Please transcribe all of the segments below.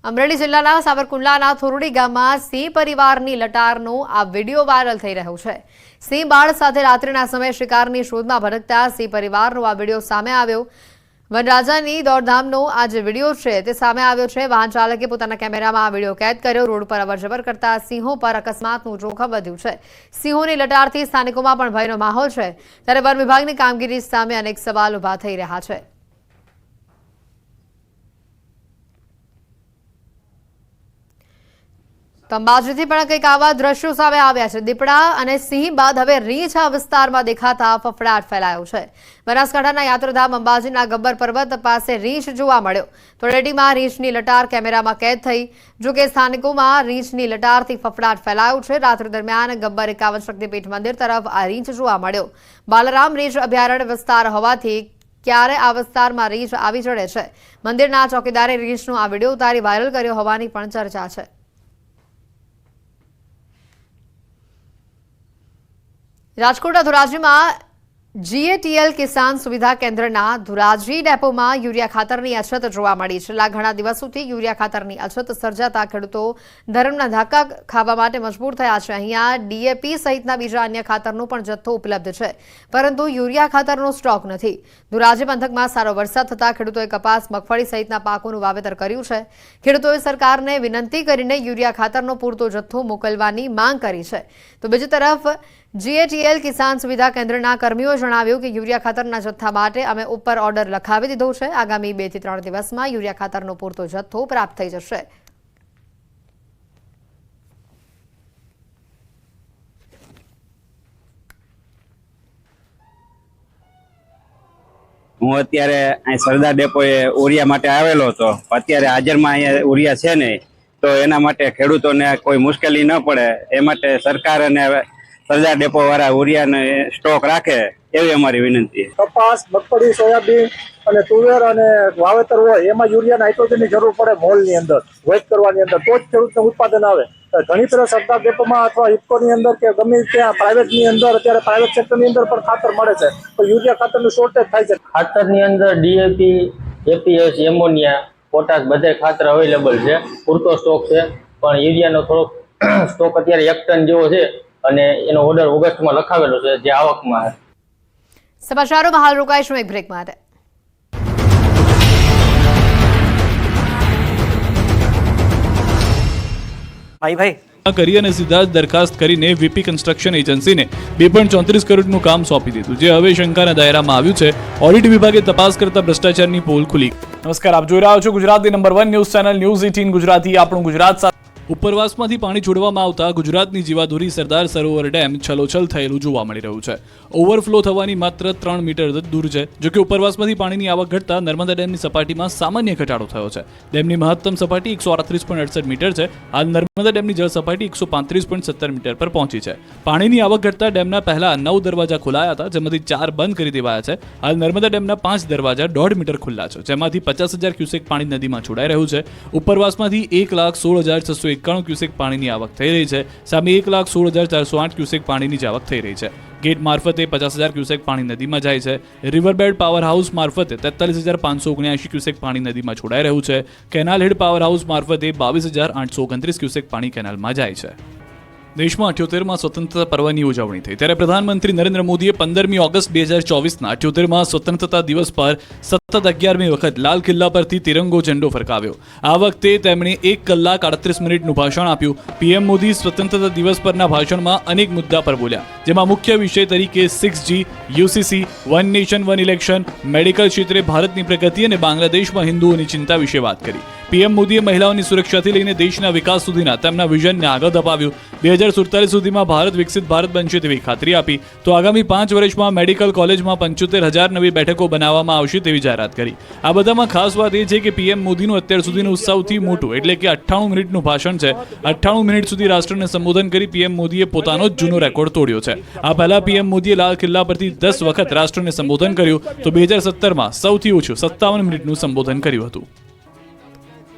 અમરેલી જિલ્લાના સાવરકુંડલાના થોરડી ગામમાં સિંહ પરિવારની લટારનો આ વિડીયો વાયરલ થઈ રહ્યો છે। સિંહ બાળ સાથે રાત્રિના સમયે શિકારની શોધમાં ભટકતા સિંહ પરિવારનો આ વિડીયો સામે આવ્યો। વનરાજાની દોડધામનો આ જે વિડીયો છે તે સામે આવ્યો છે। વાહન ચાલકે પોતાના કેમેરામાં આ વિડીયો કેદ કર્યો। રોડ પર અવરજવર કરતા સિંહો પર અકસ્માતનું જોખમ વધ્યું છે। સિંહોની લટારથી સ્થાનિકોમાં પણ ભયનો માહોલ છે। ત્યારે વન વિભાગની કામગીરી સામે અનેક સવાલ ઉભા થઈ રહ્યા છે। અંબાજીથી પણ કંઈક આવા દ્રશ્યો સામે આવ્યા છે। દીપડા અને સિંહ બાદ હવે રીંછ આ વિસ્તારમાં દેખાતા ફફડાટ ફેલાયો છે। બનાસકાંઠાના યાત્રાધામ અંબાજીના ગબ્બર પર્વત પાસે રીંછ જોવા મળ્યો। તળેટીમાં રીંછની લટાર કેમેરામાં કેદ થઈ। જોકે સ્થાનિકોમાં રીંછની લટારથી ફફડાટ ફેલાયો છે। રાત્રિ દરમિયાન ગબ્બર 51 શક્તિપીઠ મંદિર તરફ આ રીંછ જોવા મળ્યો। બાલરામ રીંછ અભયારણ્ય વિસ્તાર હોવાથી ક્યારે આ વિસ્તારમાં રીંછ આવી ચડે છે। મંદિરના ચોકીદારે રીંછનો આ વિડીયો ઉતારી વાયરલ કર્યો હોવાની પણ ચર્ચા છે। રાજકોટના ધોરાજીમાં જીએટીએલ કિસાન સુવિધા કેન્દ્રના ધોરાજી ડેપોમાં યુરિયા ખાતરની અછત જોવા મળી। છેલ્લા ઘણા દિવસોથી યુરિયા ખાતરની અછત સર્જાતા ખેડૂતો ધરમના ધક્કા ખાવા માટે મજબૂર થયા છે। અહીંયા ડીએપી સહિતના બીજા અન્ય ખાતરનો પણ જથ્થો ઉપલબ્ધ છે, પરંતુ યુરિયા ખાતરનો સ્ટોક નથી। ધોરાજી પંથકમાં સારો વરસાદ થતાં ખેડૂતોએ કપાસ, મગફળી સહિતના પાકોનું વાવેતર કર્યું છે। ખેડૂતોએ સરકારને વિનંતી કરીને યુરિયા ખાતરનો પૂરતો જથ્થો મોકલવાની માંગ કરી છે। તો બીજી તરફ જીએટીએલ કિસાન સુવિધા કેન્દ્રના કર્મીઓએ જણાવ્યું કે યુરિયા ખાતરના જથ્થા માટે અમે ઉપર ઓર્ડર લખાવી દીધો છે। આગામી 2 થી 3 દિવસમાં યુરિયા ખાતરનો પૂરતો જથ્થો પ્રાપ્ત થઈ જશે। હું અત્યારે અહીં સરદાર ડેપોએ ઉરિયા માટે આવેલો હતો। અત્યારે હાજરમાં અહીંયા ઉરિયા છે નહીં, તો એના માટે ખેડૂતોને કોઈ મુશ્કેલી ન પડે એ માટે સરકાર અને સરદાર ડેપો વાળા ઉરિયાને સ્ટોક રાખે એવી અમારી વિનંતી છે। કપાસ, મગફળી, સોયાબીન અને તુવેર અને વાવેતર હોય એમાં યુરિયા નાઇટ્રોજનની જરૂર પડે મોલની અંદર વેચ કરવાની અંદર, તો જ ખેડૂતને ઉત્પાદન આવે। ઘણી ફેર સરદાર ડેપોમાં અથવા ઇફકોની અંદર કે ગમે ત્યાં પ્રાઇવેટની અંદર અત્યારે પ્રાઇવેટ સેક્ટરની અંદર પણ ખાતર મળે છે, તો યુરિયા ખાતરનું શોર્ટેજ થાય છે। ખાતરની અંદર ડીએપી, એપીએસ, એમોનિયા, પોટાશ બધે ખાતર અવેલેબલ છે, પૂરતો સ્ટોક છે। પણ યુરિયાનો થોડોક સ્ટોક અત્યારે 1 ટન જેવો છે અને એનો ઓર્ડર ઓગસ્ટમાં લખાવેલો છે, જે આવકમાં છે। સમાચારોમાં હાલ રોકાઈશું એક બ્રેક માટે। ભાઈ કરી અને સીધા જ દરખાસ્ત કરીને વીપી કન્સ્ટ્રક્શન એજન્સીને 2.34 કરોડનું કામ સોંપી દીધું, જે હવે શંકાના દાયરામાં આવ્યું છે। ઓડિટ વિભાગે તપાસ કરતા ભ્રષ્ટાચારની પોલ ખુલી। નમસ્કાર, આપ જોઈ રહ્યા છો ગુજરાતની number 1 news channel news 18 Gujarati. આપણું ગુજરાત ઉપરવાસમાંથી પાણી છોડવામાં આવતા ગુજરાતની જીવાદોરી સરદાર સરોવર ડેમ છલોછલ થયેલું જોવા મળી રહ્યું છે। ઓવરફ્લો થવાની માત્ર 3 મીટર જ દૂર છે। જોકે ઉપરવાસમાંથી પાણીની આવક ઘટતા નર્મદા ડેમની સપાટીમાં સામાન્ય ઘટાડો થયો છે। ડેમની મહત્તમ સપાટી 138.68 મીટર છે। હાલ નર્મદા ડેમની જળ સપાટી 135.17 મીટર પર પહોંચી છે। પાણીની આવક ઘટતા ડેમના પહેલા 9 દરવાજા ખોલાયા હતા, જેમાંથી 4 બંધ કરી દેવાયા છે। હાલ નર્મદા ડેમના 5 દરવાજા 1.5 મીટર ખુલ્લા છે, જેમાંથી 50,000 ક્યુસેક પાણી નદીમાં છોડાઈ રહ્યું છે। ઉપરવાસમાંથી 1,16,691 ક્યુસેક પાણીની આવક થઈ રહી છે, સામે 1,16,408 ક્યુસેક પાણીની જ આવક થઈ રહી છે। ગેટ મારફતે 50,000 ક્યુસેક પાણી નદીમાં જાય છે। રિવરબેડ પાવર હાઉસ મારફતે 43,579 ક્યુસેક પાણી નદીમાં છોડાઈ રહ્યું છે। કેનાલ હેડ પાવર હાઉસ મારફતે 22,829 ક્યુસેક પાણી કેનાલમાં જાય છે। દેશમાં 78માં સ્વતંત્રતા પર્વની ઉજવણી થઈ, ત્યારે પ્રધાનમંત્રી નરેન્દ્ર મોદીએ 15મી ઓગસ્ટ 2024ના 78માં સ્વતંત્રતા દિવસ પર સતત 11મી વખત લાલ કિલ્લા પરથી તિરંગો ઝંડો ફરકાવ્યો। આ વખતે તેમણે 1 કલાક 38 મિનિટનું ભાષણ આપ્યું। પીએમ મોદી સ્વતંત્રતા દિવસ પરના ભાષણમાં અનેક મુદ્દા પર બોલ્યા, જેમાં મુખ્ય વિષય તરીકે 6G, UCC, one nation one election, medical ક્ષેત્રે ભારતની પ્રગતિ અને બાંગ્લાદેશમાં હિન્દુઓની ચિંતા વિશે વાત કરી। પીએમ મોદીએ મહિલાઓની સુરક્ષાથી લઈને દેશના વિકાસ સુધીના તેમના વિઝનને આગળ ધપાવ્યું। 2047 સુધીમાં ભારત વિકસિત ભારત બનશે તેવી ખાતરી આપી। તો આગામી 5 વર્ષમાં મેડિકલ કોલેજમાં 75,000 નવી બેઠકો બનાવવામાં આવશે તેવી જાહેરાત કરી। આ બધામાં ખાસ વાત એ છે કે પીએમ મોદીનું અત્યાર સુધીનું સૌથી મોટું એટલે કે 98 મિનિટનું ભાષણ છે। 98 મિનિટ સુધી રાષ્ટ્રને સંબોધન કરી પીએમ મોદીએ પોતાનો જ જૂનો રેકોર્ડ તોડ્યો છે। આ પહેલા પીએમ મોદીએ લાલ કિલ્લા પરથી 10 વખત રાષ્ટ્રને સંબોધન કર્યું, તો 2017માં સૌથી ઓછું 57 મિનિટનું સંબોધન કર્યું હતું।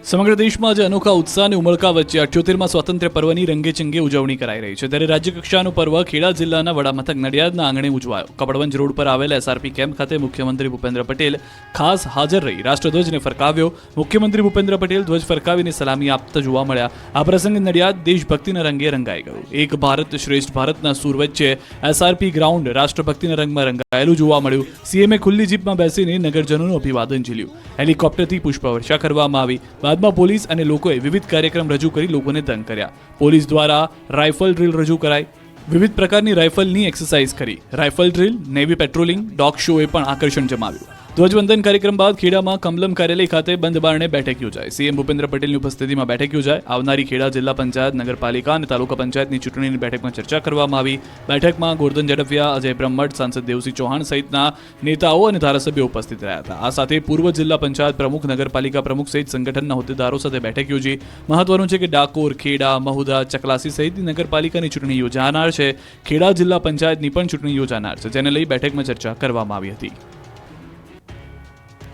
સમગ્ર દેશમાં આજે અનોખા ઉત્સાહ અને ઉમળકા વચ્ચે 78માં સ્વાતંત્ર્ય પર્વની રંગેચંગે ઉજવણી કરાઈ રહી છે. ત્યારે રાજ્યકક્ષાનું પર્વ ખેડા જિલ્લાના વડામથક નડિયાદના આંગણે ઉજવાયો. કપડવંજ રોડ પર આવેલા એસઆરપી કેમ્પ ખાતે મુખ્યમંત્રી ભૂપેન્દ્ર પટેલ ખાસ હાજર રહી રાષ્ટ્રધ્વજને ફરકાવ્યો. મુખ્યમંત્રી ભૂપેન્દ્ર પટેલ ધ્વજ ફરકાવીને સલામી આપતા જોવા મળ્યા. આ પ્રસંગે નડિયાદ દેશભક્તિના રંગે રંગાઈ ગયું. એક ભારત શ્રેષ્ઠ ભારતના સૂર વચ્ચે એસઆરપી ગ્રાઉન્ડ રાષ્ટ્રભક્તિના રંગમાં રંગાયેલું જોવા મળ્યું. સીએમએ ખુલ્લી જીપમાં બેસીને નગરજનોનું અભિવાદન ઝીલ્યું. હેલિકોપ્ટરથી પુષ્પવર્ષા કરવામાં આવી. બાદમાં પોલીસ અને લોકોએ વિવિધ કાર્યક્રમ રજૂ કરી લોકોને દંગ કર્યા. પોલીસ દ્વારા રાઇફલ ડ્રીલ રજૂ કરાઈ. વિવિધ પ્રકારની રાઇફલની એક્સરસાઇઝ કરી. Rifle drill, navy patrolling, dog શોએ પણ આકર્ષણ જમાવ્યું. ધ્વજવંદન કાર્યક્રમ બાદ ખેડામાં કમલમ કાર્યાલય ખાતે બંધ બારણે બેઠક યોજાઈ. સીએમ ભૂપેન્દ્ર પટેલની ઉપસ્થિતિમાં બેઠક યોજાઈ. આવનારી ખેડા જિલ્લા પંચાયત, નગરપાલિકા અને તાલુકા પંચાયતની ચૂંટણીની બેઠકમાં ચર્ચા કરવામાં આવી. બેઠકમાં ગોરધન ઝડફિયા, અજય બ્રહ્મભટ્ટ, સાંસદ દેવસિંહ ચૌહાણ સહિતના નેતાઓ અને ધારાસભ્યો ઉપસ્થિત રહ્યા હતા. આ સાથે પૂર્વ જિલ્લા પંચાયત પ્રમુખ, નગરપાલિકા પ્રમુખ સહિત સંગઠનના હોદ્દેદારો સાથે બેઠક યોજી. મહત્વનું છે કે ડાકોર, ખેડા, મહુધા, ચકલાસી સહિતની નગરપાલિકાની ચૂંટણી યોજાનાર છે. ખેડા જિલ્લા પંચાયતની પણ ચૂંટણી યોજાનાર છે, જેને લઈ બેઠકમાં ચર્ચા કરવામાં આવી હતી.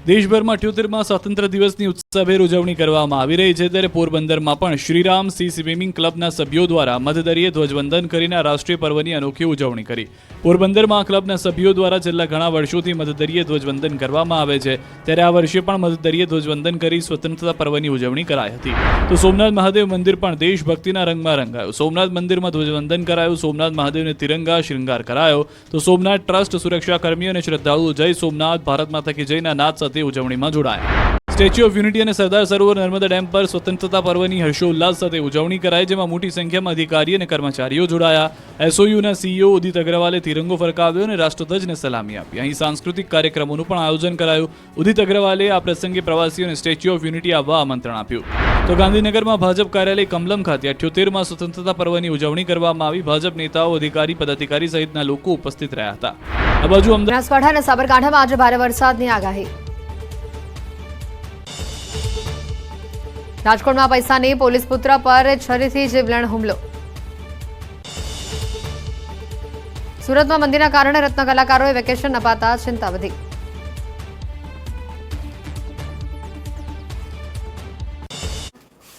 દેશભરમાં 78માં સ્વાતંત્ર્ય દિવસની ઉત્સાહભેર ઉજવણી કરવામાં આવી રહી છે. ત્યારે પોરબંદરમાં પણ શ્રીરામ સી સ્વિમિંગ ક્લબના સભ્યો દ્વારા મધદરિયે ધ્વજવંદન કરીને આ રાષ્ટ્રીય પર્વની અનોખી ઉજવણી કરી. પોરબંદરમાં આ ક્લબના સભ્યો દ્વારા છેલ્લા ઘણા વર્ષોથી મધદરિયે ધ્વજવંદન કરવામાં આવે છે. ત્યારે આ વર્ષે પણ મધદરિયે ધ્વજવંદન કરી સ્વતંત્રતા પર્વની ઉજવણી કરાઈ હતી. તો સોમનાથ મહાદેવ મંદિર પણ દેશભક્તિના રંગમાં રંગાયું. સોમનાથ મંદિરમાં ધ્વજવંદન કરાયું. સોમનાથ મહાદેવને તિરંગા શૃંગાર કરાયો. તો સોમનાથ ટ્રસ્ટ સુરક્ષા કર્મીઓ અને શ્રદ્ધાળુઓ જય સોમનાથ, ભારત માતા કી જયના નાદ સાથે ઉજવણીમાં જોડાયા. સ્ટેચ્યુ ઓફ યુનિટી અને સરદાર સરોવર નર્મદા ડેમ પર સ્વતંત્રતા પર્વની હર્ષોલ્લાસ સાથે ઉજવણી કરાઈ, જેમાં મોટી સંખ્યામાં અધિકારી અને કર્મચારીઓ જોડાયા. એસઓયુના સીઈઓ ઉદિત અગ્રવાલે તિરંગો ફરકાવ્યો અને રાષ્ટ્રધ્વજને સલામી આપી. અહીં સાંસ્કૃતિક કાર્યક્રમોનું પણ આયોજન કરાયું. ઉદિત અગ્રવાલે આ પ્રસંગે પ્રવાસીઓને સ્ટેચ્યુ ઓફ યુનિટી આવવા આમંત્રણ આપ્યું. તો ગાંધીનગરમાં ભાજપ કાર્યાલય કમલમ ખાતે 78માં સ્વતંત્રતા પર્વની ઉજવણી કરવામાં આવી. ભાજપ નેતાઓ, અધિકારી, પદાધિકારી સહિતના લોકો ઉપસ્થિત રહ્યા હતા. આ બાજુ અમદાવાદ, બનાસકાંઠા અને સાબરકાંઠામાં આજે ભારે વરસાદની આગાહી. રાજકોટમાં પૈસાની પોલીસ પુત્ર પર છરીથી જીવલેણ હુમલો. સુરતમાં મંદીના કારણે રત્ન કલાકારોએ વેકેશન અપાતા ચિંતા વધી.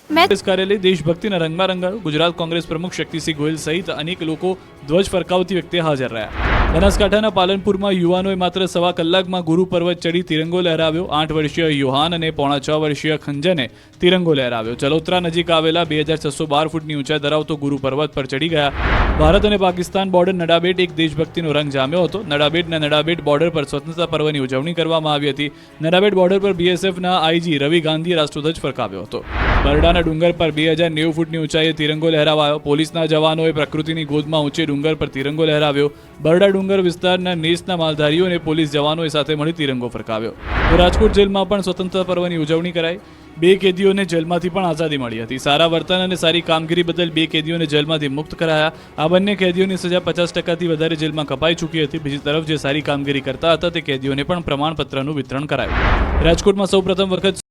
કોંગ્રેસ કાર્યાલય દેશભક્તિના રંગમાં રંગાયું. ગુજરાત કોંગ્રેસ પ્રમુખ શક્તિસિંહ ગોહિલ સહિત અનેક લોકો ધ્વજ ફરકાવતી વખતે હાજર રહ્યા. બનાસકાંઠાના પાલનપુરમાં યુવાનોએ માત્ર સવા કલાકમાં ગુરુ પર્વત ચડી તિરંગો લહેરાવ્યો. 8 વર્ષીય યુહાન અને 6.5 વર્ષીય ખંજને તિરંગો લહેરાવ્યો. ચલોત્રા નજીક આવેલા 2612 ફૂટની ઊંચાઈ ધરાવતો ગુરુ પર્વત પર ચડી ગયા. ભારત અને પાકિસ્તાન બોર્ડર નડાબેટ એક દેશભક્તિનો રંગ જામ્યો હતો. નડાબેટ બોર્ડર પર સ્વતંત્રતા પર્વની ઉજવણી કરવામાં આવી હતી. નડાબેટ બોર્ડર પર બીએસએફના આઈજી રવિ ગાંધીએ રાષ્ટ્રધ્વજ ફરકાવ્યો હતો. બરડાના ડુંગર પર 2090 ફૂટની ઊંચાઈએ તિરંગો લહેરાવાયો. પોલીસના જવાનોએ પ્રકૃતિની ગોદમાં ઊંચે ડુંગર પર તિરંગો લહેરાવ્યો. બરડા ડુંગર વિસ્તારના નેસના માલધારીઓ અને પોલીસ જવાનોએ સાથે મળી તિરંગો ફરકાવ્યો. તો રાજકોટ જેલમાં પણ સ્વતંત્રતા પર્વની ઉજવણી કરાઈ. 2 કેદીઓને જેલમાંથી પણ આઝાદી મળી હતી. સારા વર્તન અને સારી કામગીરી બદલ 2 કેદીઓને જેલમાંથી મુક્ત કરાયા. આ બંને કેદીઓની સજા 50%થી વધારે જેલમાં કપાઈ ચૂકી હતી. બીજી તરફ જે સારી કામગીરી કરતા હતા તે કેદીઓને પણ પ્રમાણપત્રનું વિતરણ કરાયું. રાજકોટમાં સૌપ્રથમ વખત